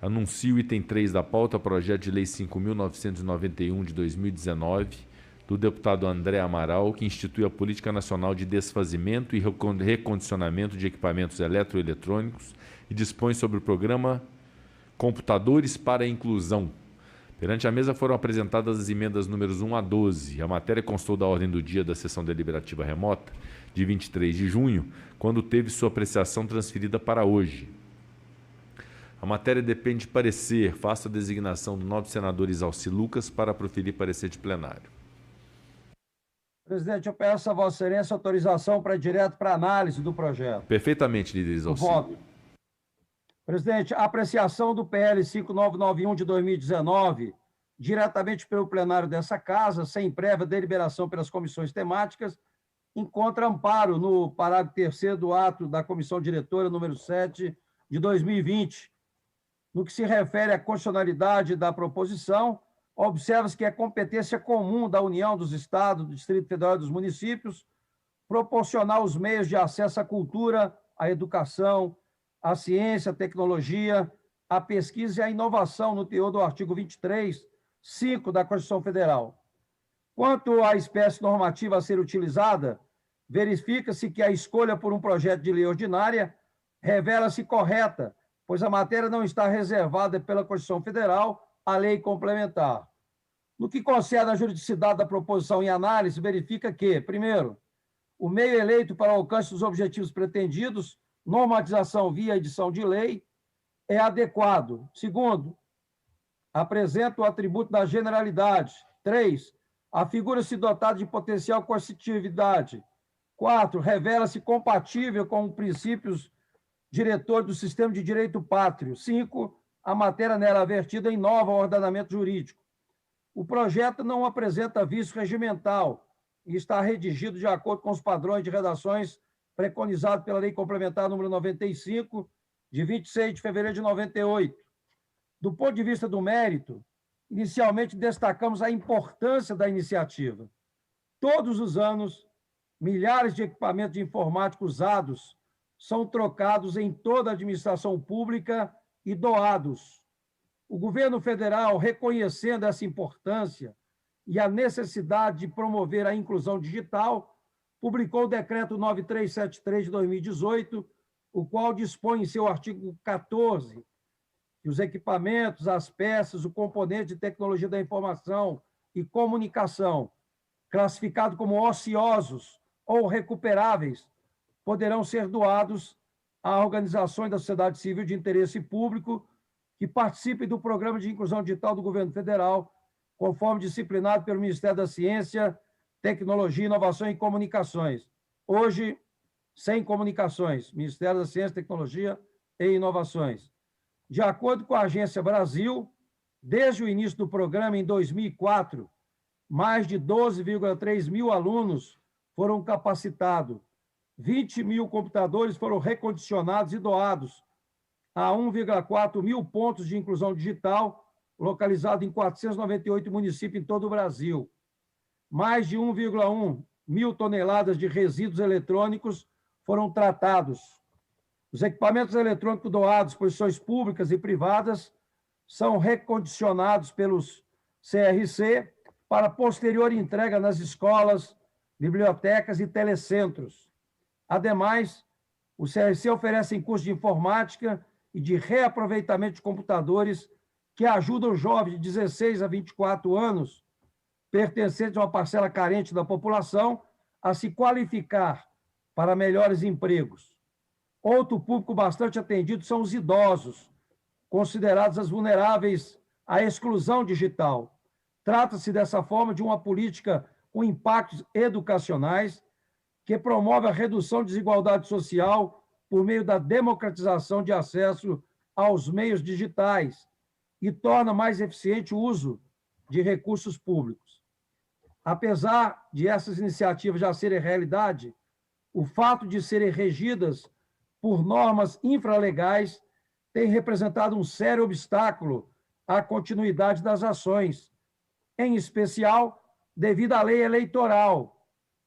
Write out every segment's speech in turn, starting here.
Anuncio o item 3 da pauta, projeto de lei 5.991 de 2019, do deputado André Amaral, que institui a Política Nacional de Desfazimento e Recondicionamento de Equipamentos Eletroeletrônicos e dispõe sobre o programa Computadores para a Inclusão. Perante a mesa foram apresentadas as emendas números 1 a 12. A matéria constou da ordem do dia da sessão deliberativa remota, de 23 de junho, quando teve sua apreciação transferida para hoje. A matéria depende de parecer. Faço a designação do nobre senador Isalci Lucas para proferir parecer de plenário. Presidente, eu peço a Vossa Excelência autorização para direto para análise do projeto. Perfeitamente, líder Isalci. Voto. Presidente, a apreciação do PL 5991 de 2019, diretamente pelo plenário dessa Casa, sem prévia deliberação pelas comissões temáticas, encontra amparo no parágrafo 3º do ato da Comissão Diretora número 7 de 2020. No que se refere à constitucionalidade da proposição, observa-se que é competência comum da União, dos Estados, do Distrito Federal e dos municípios proporcionar os meios de acesso à cultura, à educação, à ciência, à tecnologia, à pesquisa e à inovação no teor do artigo 23, 5 da Constituição Federal. Quanto à espécie normativa a ser utilizada, verifica-se que a escolha por um projeto de lei ordinária revela-se correta, pois a matéria não está reservada pela Constituição Federal à lei complementar. No que concerne à juridicidade da proposição em análise, verifica que, primeiro, o meio eleito para o alcance dos objetivos pretendidos, normatização via edição de lei, é adequado. Segundo, apresenta o atributo da generalidade. 3, afigura-se dotada de potencial coercitividade. 4, revela-se compatível com princípios diretores do sistema de direito pátrio. 5, a matéria nela vertida inova o ordenamento jurídico. O projeto não apresenta vício regimental e está redigido de acordo com os padrões de redações preconizados pela Lei Complementar número 95, de 26 de fevereiro de 98. Do ponto de vista do mérito, inicialmente destacamos a importância da iniciativa. Todos os anos, milhares de equipamentos de informática usados são trocados em toda a administração pública e doados. O governo federal, reconhecendo essa importância e a necessidade de promover a inclusão digital, publicou o Decreto 9373 de 2018, o qual dispõe em seu artigo 14 que os equipamentos, as peças, o componente de tecnologia da informação e comunicação, classificados como ociosos ou recuperáveis, poderão ser doados a organizações da sociedade civil de interesse público que participem do Programa de Inclusão Digital do Governo Federal, conforme disciplinado pelo Ministério da Ciência, Tecnologia, Inovação e Comunicações. Hoje, sem comunicações, Ministério da Ciência, Tecnologia e Inovações. De acordo com a Agência Brasil, desde o início do programa, em 2004, mais de 12,3 mil alunos foram capacitados, 20 mil computadores foram recondicionados e doados a 1,4 mil pontos de inclusão digital, localizados em 498 municípios em todo o Brasil. Mais de 1,1 mil toneladas de resíduos eletrônicos foram tratados. Os equipamentos eletrônicos doados por instituições públicas e privadas são recondicionados pelos CRC para posterior entrega nas escolas, bibliotecas e telecentros. Ademais, o CRC oferece cursos de informática e de reaproveitamento de computadores que ajudam jovens de 16 a 24 anos, pertencentes a uma parcela carente da população, a se qualificar para melhores empregos. Outro público bastante atendido são os idosos, considerados as vulneráveis à exclusão digital. Trata-se, dessa forma, de uma política com impactos educacionais que promove a redução de desigualdade social por meio da democratização de acesso aos meios digitais e torna mais eficiente o uso de recursos públicos. Apesar de essas iniciativas já serem realidade, o fato de serem regidas por normas infralegais tem representado um sério obstáculo à continuidade das ações, em especial devido à lei eleitoral,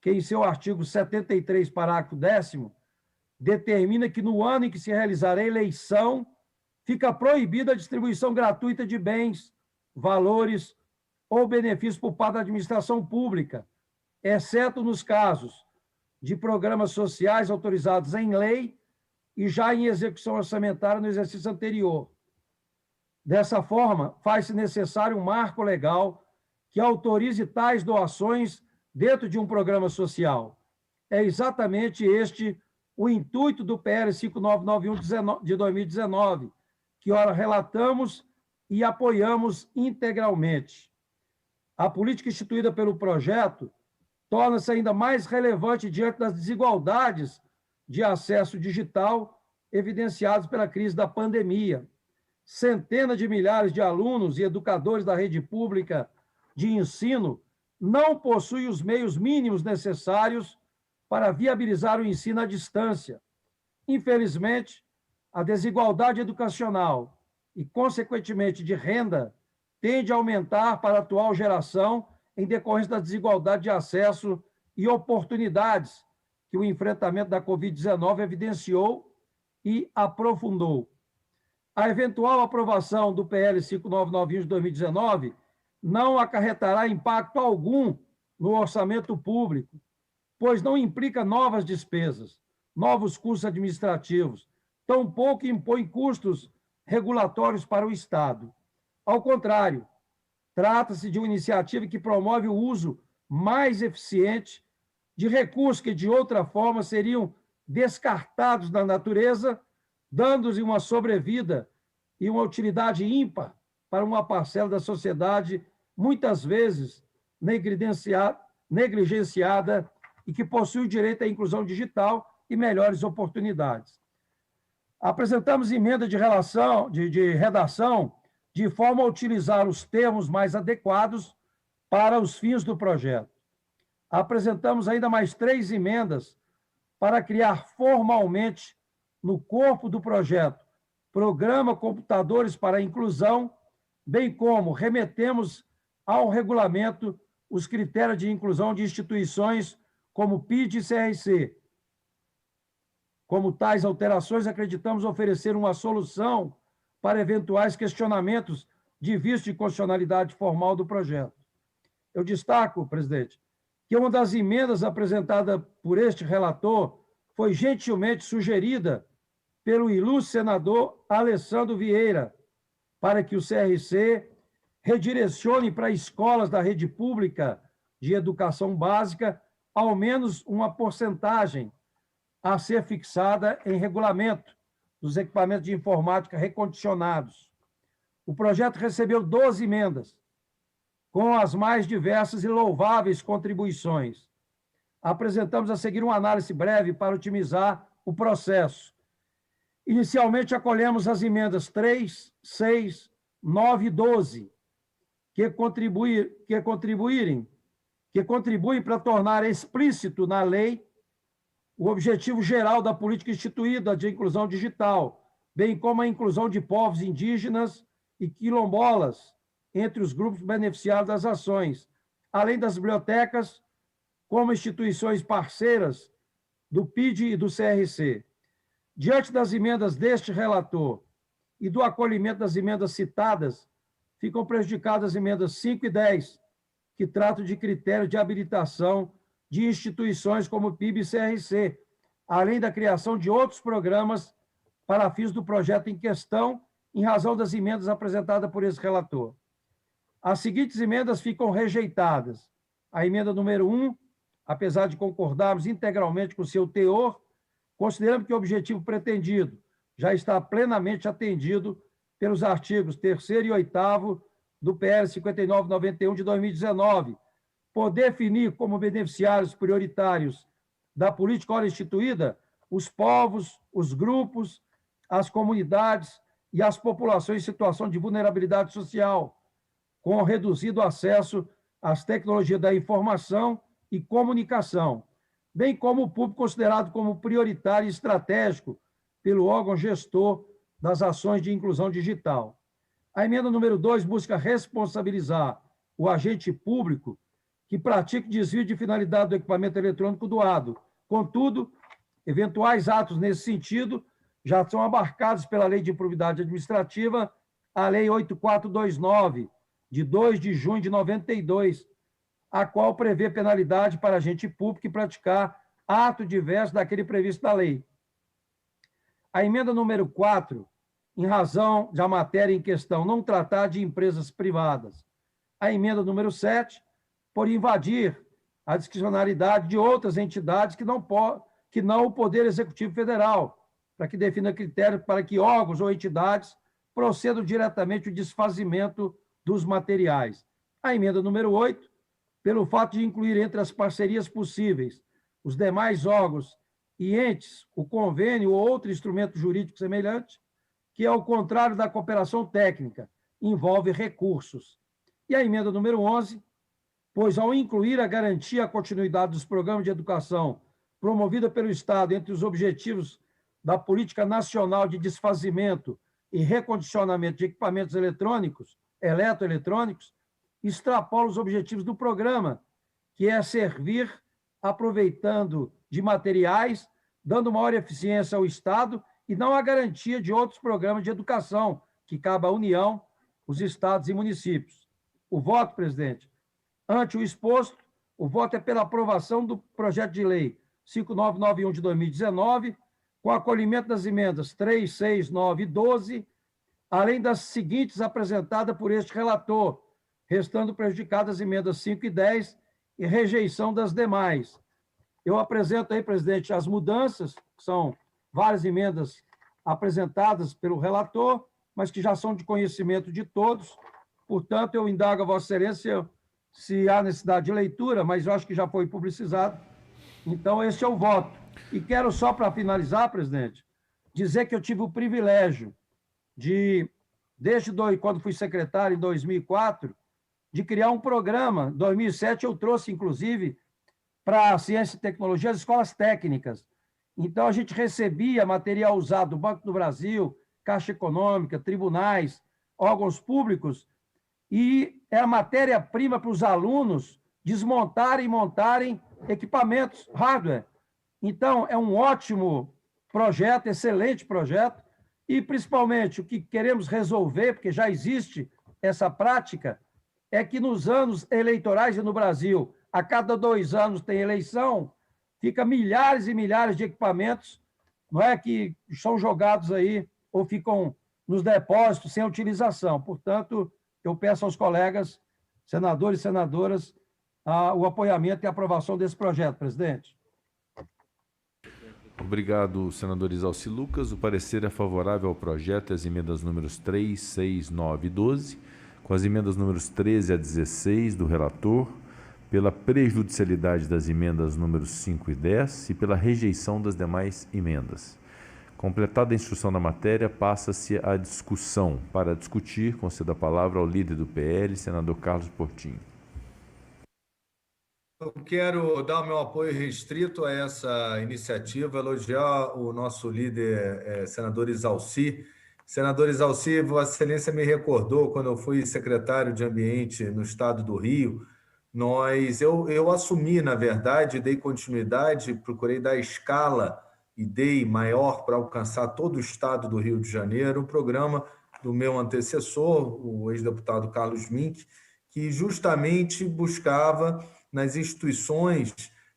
que em seu artigo 73, parágrafo 10º, determina que no ano em que se realizar a eleição, fica proibida a distribuição gratuita de bens, valores ou benefícios por parte da administração pública, exceto nos casos de programas sociais autorizados em lei e já em execução orçamentária no exercício anterior. Dessa forma, faz-se necessário um marco legal que autorize tais doações dentro de um programa social. É exatamente este o intuito do PL 5991 de 2019, que ora relatamos e apoiamos integralmente. A política instituída pelo projeto torna-se ainda mais relevante diante das desigualdades de acesso digital evidenciadas pela crise da pandemia. Centenas de milhares de alunos e educadores da rede pública de ensino não possuem os meios mínimos necessários para viabilizar o ensino à distância. Infelizmente, a desigualdade educacional e, consequentemente, de renda tende a aumentar para a atual geração em decorrência da desigualdade de acesso e oportunidades que o enfrentamento da Covid-19 evidenciou e aprofundou. A eventual aprovação do PL 5991 de 2019 não acarretará impacto algum no orçamento público, pois não implica novas despesas, novos custos administrativos, tampouco impõe custos regulatórios para o Estado. Ao contrário, trata-se de uma iniciativa que promove o uso mais eficiente de recursos que, de outra forma, seriam descartados na natureza, dando-lhes uma sobrevida e uma utilidade ímpar para uma parcela da sociedade, muitas vezes negligenciada e que possui o direito à inclusão digital e melhores oportunidades. Apresentamos emenda de redação de forma a utilizar os termos mais adequados para os fins do projeto. Apresentamos ainda mais 3 emendas para criar formalmente, no corpo do projeto, Programa Computadores para a Inclusão, bem como remetemos ao regulamento os critérios de inclusão de instituições como PID e CRC. Como tais alterações, acreditamos oferecer uma solução para eventuais questionamentos de vício de constitucionalidade formal do projeto. Eu destaco, presidente, que uma das emendas apresentada por este relator foi gentilmente sugerida pelo ilustre senador Alessandro Vieira, para que o CRC redirecione para escolas da rede pública de educação básica ao menos uma porcentagem a ser fixada em regulamento dos equipamentos de informática recondicionados. O projeto recebeu 12 emendas, com as mais diversas e louváveis contribuições. Apresentamos a seguir uma análise breve para otimizar o processo. Inicialmente, acolhemos as emendas 3, 6, 9 e 12, que contribuem para tornar explícito na lei o objetivo geral da política instituída de inclusão digital, bem como a inclusão de povos indígenas e quilombolas entre os grupos beneficiados das ações, além das bibliotecas, como instituições parceiras do PID e do CRC. Diante das emendas deste relator e do acolhimento das emendas citadas, ficam prejudicadas as emendas 5 e 10, que tratam de critérios de habilitação de instituições como PIB e CRC, além da criação de outros programas para fins do projeto em questão, em razão das emendas apresentadas por esse relator. As seguintes emendas ficam rejeitadas. A emenda número 1, apesar de concordarmos integralmente com seu teor, consideramos que o objetivo pretendido já está plenamente atendido pelos artigos 3º e 8º do PL 5991 de 2019, por definir como beneficiários prioritários da política ora instituída os povos, os grupos, as comunidades e as populações em situação de vulnerabilidade social, com reduzido acesso às tecnologias da informação e comunicação, bem como o público considerado como prioritário e estratégico pelo órgão gestor das ações de inclusão digital. A emenda número 2 busca responsabilizar o agente público que pratique desvio de finalidade do equipamento eletrônico doado. Contudo, eventuais atos nesse sentido já são abarcados pela Lei de Improbidade Administrativa, a Lei 8429, de 2 de junho de 92, a qual prevê penalidade para agente público que praticar ato diverso daquele previsto na lei. A emenda número 4, em razão da matéria em questão não tratar de empresas privadas. A emenda número 7, por invadir a discricionariedade de outras entidades que não o Poder Executivo Federal, para que defina critérios para que órgãos ou entidades procedam diretamente o desfazimento dos materiais. A emenda número 8, pelo fato de incluir entre as parcerias possíveis os demais órgãos e entes, o convênio ou outro instrumento jurídico semelhante, que, ao contrário da cooperação técnica, envolve recursos. E a emenda número 11, pois, ao incluir a garantia à continuidade dos programas de educação promovida pelo Estado entre os objetivos da Política Nacional de Desfazimento e Recondicionamento de Equipamentos eletroeletrônicos, extrapola os objetivos do programa, que é servir aproveitando de materiais, dando maior eficiência ao Estado e não a garantia de outros programas de educação, que cabe à União, os estados e municípios. O voto, presidente, ante o exposto, o voto é pela aprovação do projeto de lei 5991 de 2019, com acolhimento das emendas 3, 6, 9 e 12, além das seguintes apresentadas por este relator, restando prejudicadas as emendas 5 e 10 e rejeição das demais. Eu apresento aí, presidente, as mudanças, que são várias emendas apresentadas pelo relator, mas que já são de conhecimento de todos. Portanto, eu indago a Vossa Excelência se há necessidade de leitura, mas eu acho que já foi publicizado. Então, esse é o voto. E quero só, para finalizar, presidente, dizer que eu tive o privilégio de, quando fui secretário, em 2004, de criar um programa. Em 2007, eu trouxe, inclusive, para a ciência e tecnologia, as escolas técnicas. Então, a gente recebia material usado do Banco do Brasil, Caixa Econômica, tribunais, órgãos públicos, e era matéria-prima para os alunos desmontarem e montarem equipamentos, hardware. Então, é um ótimo projeto, excelente projeto, e, principalmente, o que queremos resolver, porque já existe essa prática, é que nos anos eleitorais e no Brasil, a cada 2 anos tem eleição, fica milhares e milhares de equipamentos, não é, que são jogados aí ou ficam nos depósitos sem utilização. Portanto, eu peço aos colegas, senadores e senadoras, o apoiamento e a aprovação desse projeto, presidente. Obrigado, senador Isalci Lucas. O parecer é favorável ao projeto e às emendas números 3, 6, 9 e 12, com as emendas números 13 a 16 do relator, pela prejudicialidade das emendas números 5 e 10 e pela rejeição das demais emendas. Completada a instrução da matéria, passa-se à discussão. Para discutir, concedo a palavra ao líder do PL, senador Carlos Portinho. Eu quero dar o meu apoio restrito a essa iniciativa, elogiar o nosso líder, senador Isalci. Senador Isalci, Vossa Excelência me recordou, quando eu fui secretário de Ambiente no estado do Rio, eu assumi, na verdade, dei continuidade, procurei dar escala e dei maior para alcançar todo o estado do Rio de Janeiro, um programa do meu antecessor, o ex-deputado Carlos Mink, que justamente buscava nas instituições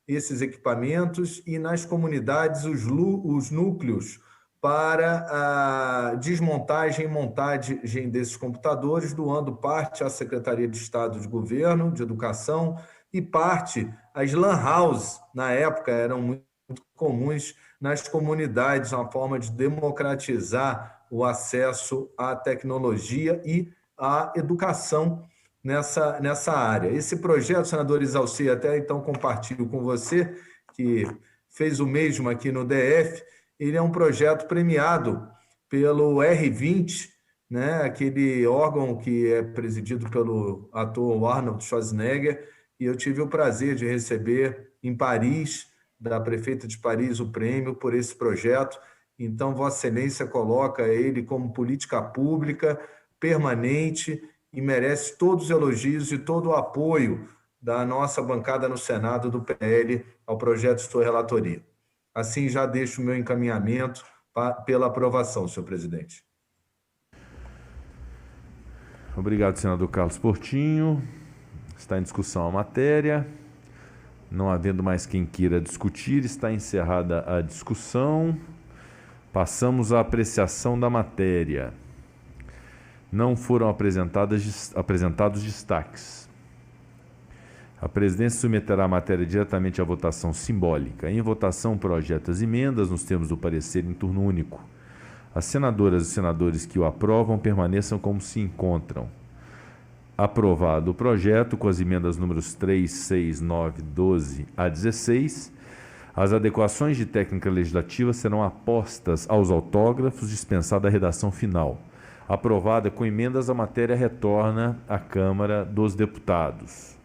esses equipamentos e nas comunidades os núcleos para a desmontagem e montagem desses computadores, doando parte à Secretaria de Estado de Governo, de Educação, e parte às LAN houses, na época eram muito comuns nas comunidades, uma forma de democratizar o acesso à tecnologia e à educação nessa área. Esse projeto, senador Isalci, até então compartilho com você, que fez o mesmo aqui no DF, ele é um projeto premiado pelo R20, né, aquele órgão que é presidido pelo ator Arnold Schwarzenegger, e eu tive o prazer de receber em Paris, da prefeita de Paris, o prêmio por esse projeto. Então, Vossa Excelência coloca ele como política pública permanente e merece todos os elogios e todo o apoio da nossa bancada no Senado do PL ao projeto de sua relatoria. Assim, já deixo o meu encaminhamento pela aprovação, senhor presidente. Obrigado, senador Carlos Portinho. Está em discussão a matéria. Não havendo mais quem queira discutir, está encerrada a discussão. Passamos à apreciação da matéria. Não foram apresentados destaques. A presidência submeterá a matéria diretamente à votação simbólica. Em votação, projeta as emendas nos termos do parecer em turno único. As senadoras e senadores que o aprovam permaneçam como se encontram. Aprovado o projeto, com as emendas números 3, 6, 9, 12 a 16, as adequações de técnica legislativa serão apostas aos autógrafos, dispensada a redação final. Aprovada com emendas, a matéria retorna à Câmara dos Deputados.